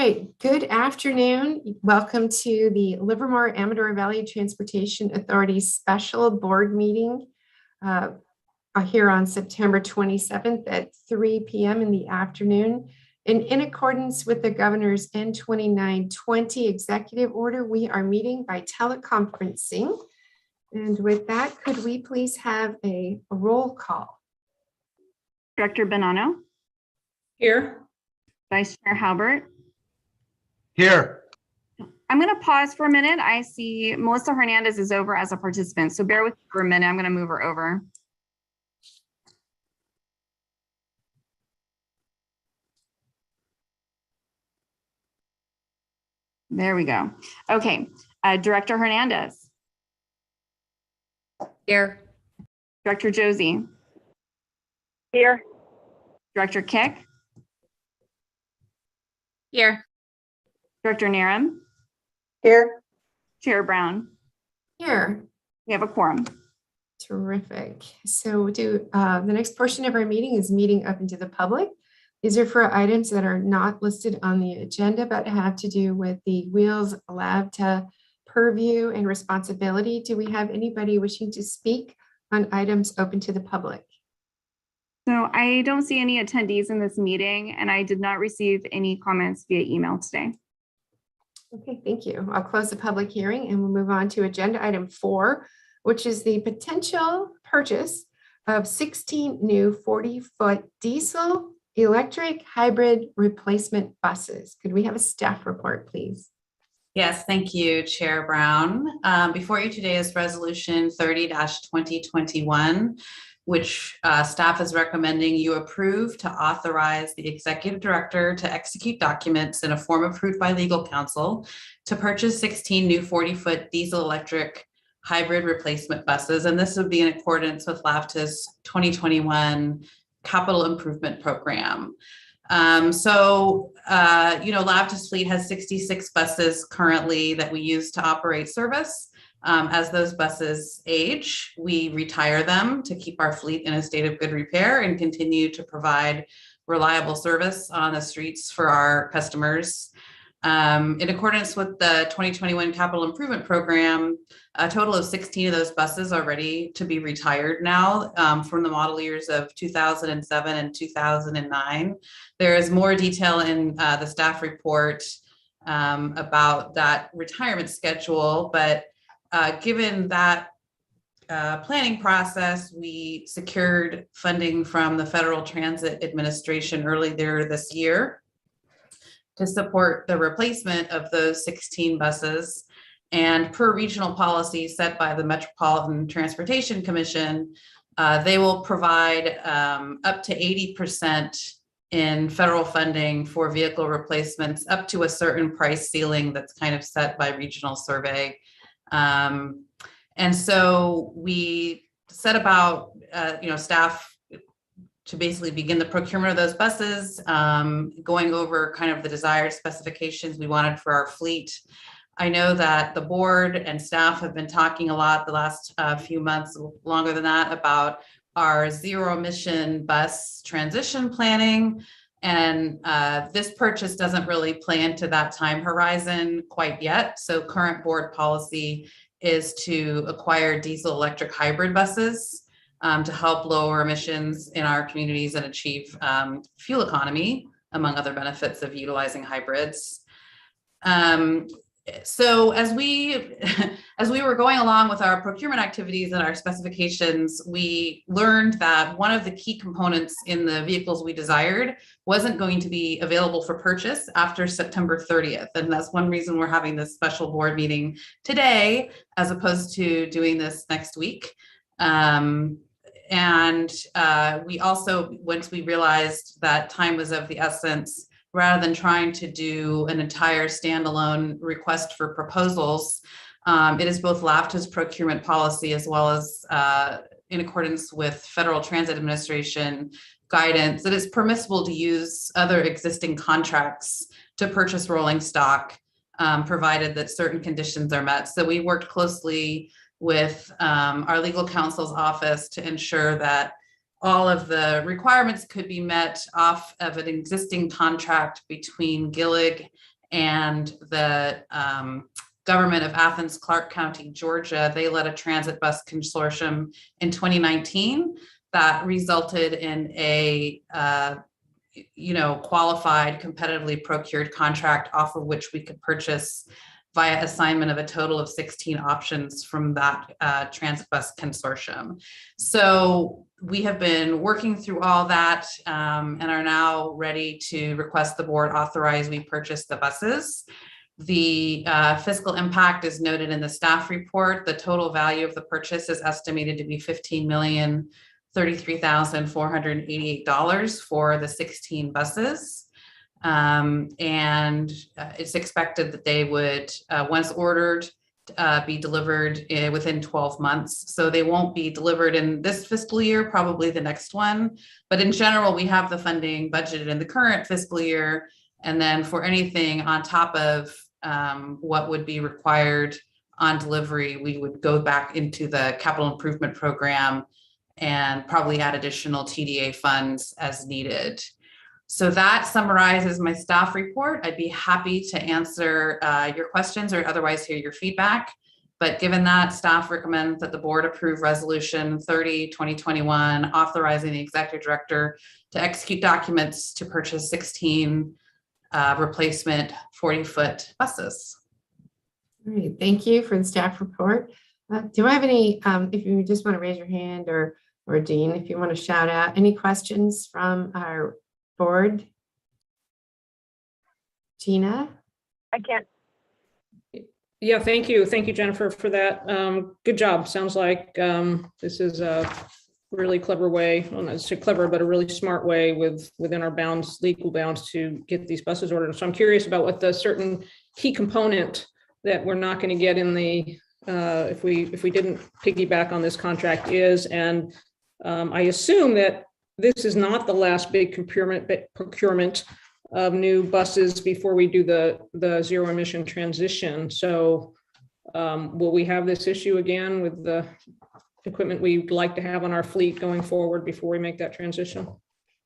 right, good afternoon. Welcome to the Livermore-Amador Valley Transportation Authority special board meeting here on September 27th at 3 p.m. in the afternoon. And in accordance with the governor's N2920 executive order, we are meeting by teleconferencing. And with that, could we please have a roll call? Director Bonanno. Here. Vice Chair Halbert. Here. I'm going to pause for a minute. I see Melissa Hernandez is over as a participant, so bear with me for a minute. I'm going to move her over. There we go. Okay, Director Hernandez. Here. Director Josie. Here. Director Kick. Here. Director Narum. Here. Chair Brown. Here. We have a quorum. Terrific. So the next portion of our meeting is meeting open to the public. These are for items that are not listed on the agenda, but have to do with the Wheels LAVTA purview and responsibility. Do we have anybody wishing to speak on items open to the public? So I don't see any attendees in this meeting, and I did not receive any comments via email today. Okay, thank you. I'll close the public hearing and we'll move on to agenda item 4, which is the potential purchase of 16 new 40-foot diesel electric hybrid replacement buses. Could we have a staff report, please? Yes, thank you, Chair Brown. Before you today is Resolution 30-2021, which staff is recommending you approve to authorize the Executive Director to execute documents in a form approved by legal counsel to purchase 16 new 40-foot diesel electric hybrid replacement buses. And this would be in accordance with LAVTA's 2021 Capital Improvement Program. LAVTA's fleet has 66 buses currently that we use to operate service. As those buses age, we retire them to keep our fleet in a state of good repair and continue to provide reliable service on the streets for our customers. In accordance with the 2021 Capital Improvement Program, a total of 16 of those buses are ready to be retired now from the model years of 2007 and 2009. There is more detail in the staff report about that retirement schedule, but given that planning process, we secured funding from the Federal Transit Administration earlier this year to support the replacement of those 16 buses. And per regional policy set by the Metropolitan Transportation Commission, they will provide up to 80% in federal funding for vehicle replacements up to a certain price ceiling that's kind of set by regional survey. And so we set about, staff to basically begin the procurement of those buses, going over kind of the desired specifications we wanted for our fleet. I know that the board and staff have been talking a lot the last few months, longer than that, about our zero emission bus transition planning. And this purchase doesn't really play into that time horizon quite yet. So current board policy is to acquire diesel electric hybrid buses to help lower emissions in our communities and achieve fuel economy, among other benefits of utilizing hybrids. So as we were going along with our procurement activities and our specifications, we learned that one of the key components in the vehicles we desired wasn't going to be available for purchase after September 30th. And that's one reason we're having this special board meeting today, as opposed to doing this next week. We also, once we realized that time was of the essence, rather than trying to do an entire standalone request for proposals, it is both LAVTA's procurement policy as well as in accordance with Federal Transit Administration guidance that it's permissible to use other existing contracts to purchase rolling stock, provided that certain conditions are met. So we worked closely with our legal counsel's office to ensure that all of the requirements could be met off of an existing contract between Gillig and the government of Athens, Clarke County, Georgia, they led a transit bus consortium in 2019 that resulted in a qualified, competitively procured contract off of which we could purchase via assignment of a total of 16 options from that transit bus consortium. So we have been working through all that and are now ready to request the board authorize we purchase the buses. The fiscal impact is noted in the staff report. The total value of the purchase is estimated to be $15,033,488 for the 16 buses. And it's expected that they would, once ordered, be delivered within 12 months. So they won't be delivered in this fiscal year, probably the next one. But in general, we have the funding budgeted in the current fiscal year. And then for anything on top of what would be required on delivery, we would go back into the capital improvement program and probably add additional TDA funds as needed. So that summarizes my staff report. I'd be happy to answer your questions or otherwise hear your feedback. But given that, staff recommends that the board approve Resolution 30/2021, authorizing the executive director to execute documents to purchase 16 replacement 40-foot buses. All right, thank you for the staff report. Do I have any, if you just want to raise your hand, or Dean, if you want to shout out, any questions from our board? Gina? I can't. Yeah, thank you. Thank you, Jennifer, for that. Good job. Sounds like this is a really clever way, well, not so clever, but a really smart way within our bounds, legal bounds, to get these buses ordered. So I'm curious about what the certain key component that we're not going to get in the, if we didn't piggyback on this contract is. And I assume that this is not the last big procurement of new buses before we do the zero emission transition. So will we have this issue again with the equipment we'd like to have on our fleet going forward before we make that transition?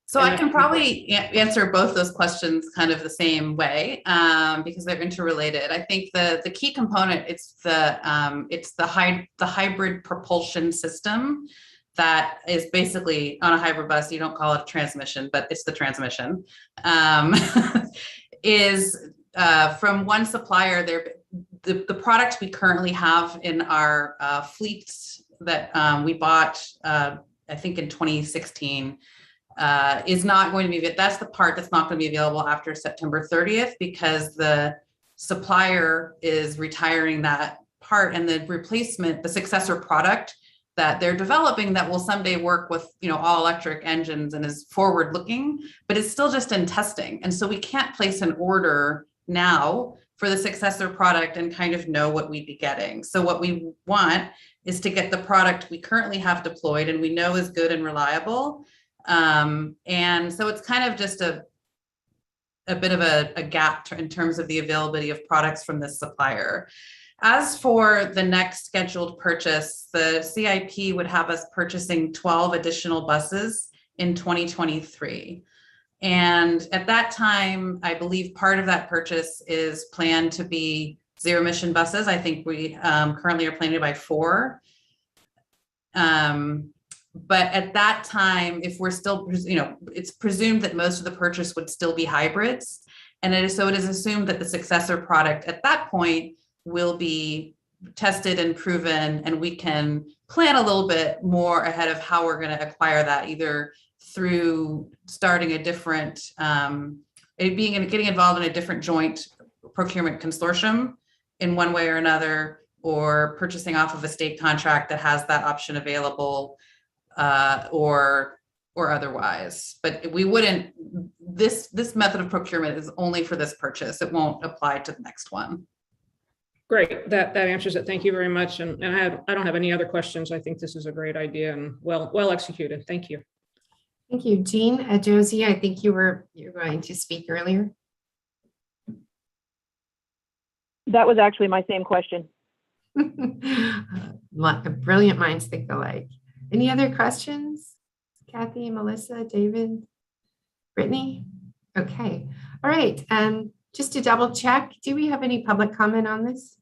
So I can probably answer both those questions kind of the same way because they're interrelated. I think the key component, it's the hybrid propulsion system that is basically on a hybrid bus. You don't call it a transmission, but it's the transmission. Is from one supplier. The product we currently have in our fleets that we bought, I think in 2016, is not going to be, that's the part that's not going to be available after September 30th because the supplier is retiring that part, and the replacement, the successor product that they're developing that will someday work with, all electric engines and is forward looking, but it's still just in testing. And so we can't place an order now for the successor product and kind of know what we'd be getting. So what we want is to get the product we currently have deployed and we know is good and reliable. And so it's kind of just a bit of a gap in terms of the availability of products from this supplier. As for the next scheduled purchase, the CIP would have us purchasing 12 additional buses in 2023. And at that time, I believe part of that purchase is planned to be zero emission buses. I think we currently are planning to buy 4. But at that time, if we're still, it's presumed that most of the purchase would still be hybrids. And it is assumed that the successor product at that point will be tested and proven, and we can plan a little bit more ahead of how we're going to acquire that, either through starting a different, getting involved in a different joint procurement consortium in one way or another, or purchasing off of a state contract that has that option available, or otherwise. But we wouldn't, this method of procurement is only for this purchase. It won't apply to the next one. Great, that answers it. Thank you very much. And I don't have any other questions. I think this is a great idea and well executed. Thank you. Thank you, Jean. Josie, I think you were going to speak earlier. That was actually my same question. Brilliant minds think alike. Any other questions? Kathy, Melissa, David, Brittany? Okay. All right. Just to double check, do we have any public comment on this?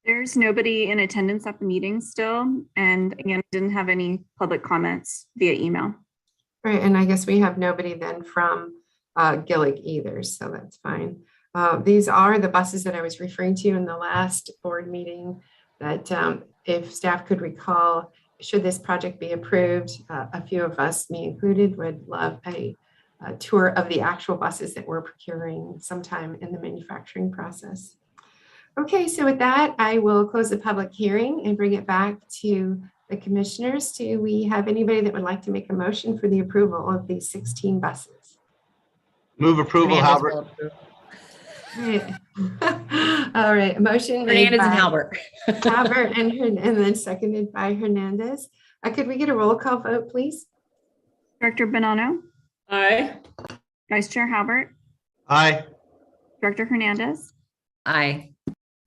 There's nobody in attendance at the meeting still. And again, didn't have any public comments via email. Right, and I guess we have nobody then from Gillig either, so that's fine. These are the buses that I was referring to in the last board meeting that if staff could recall, should this project be approved, a few of us, me included, would love a tour of the actual buses that we're procuring sometime in the manufacturing process. Okay, so with that, I will close the public hearing and bring it back to the commissioners. Do we have anybody that would like to make a motion for the approval of these 16 buses? Move approval, Hernandez Halbert. will approve. Right. All right, a motion made Hernandez and by Halbert. Halbert and then seconded by Hernandez. Could we get a roll call vote, please? Director Bonanno, Aye. Vice Chair Halbert, Aye. Director Hernandez, Aye.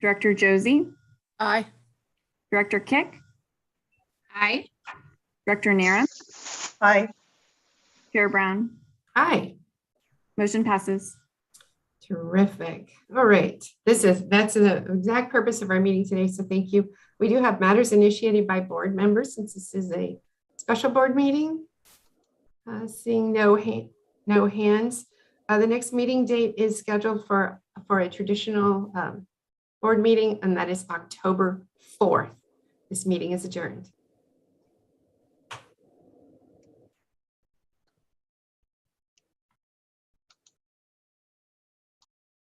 Director Josie, Aye. Director Kick, Aye. Director Nara, Aye. Chair Brown. Aye. Motion passes. Terrific. All right. That's the exact purpose of our meeting today. So thank you. We do have matters initiated by board members since this is a special board meeting. Seeing no hands. The next meeting date is scheduled for a traditional board meeting, and that is October 4th. This meeting is adjourned.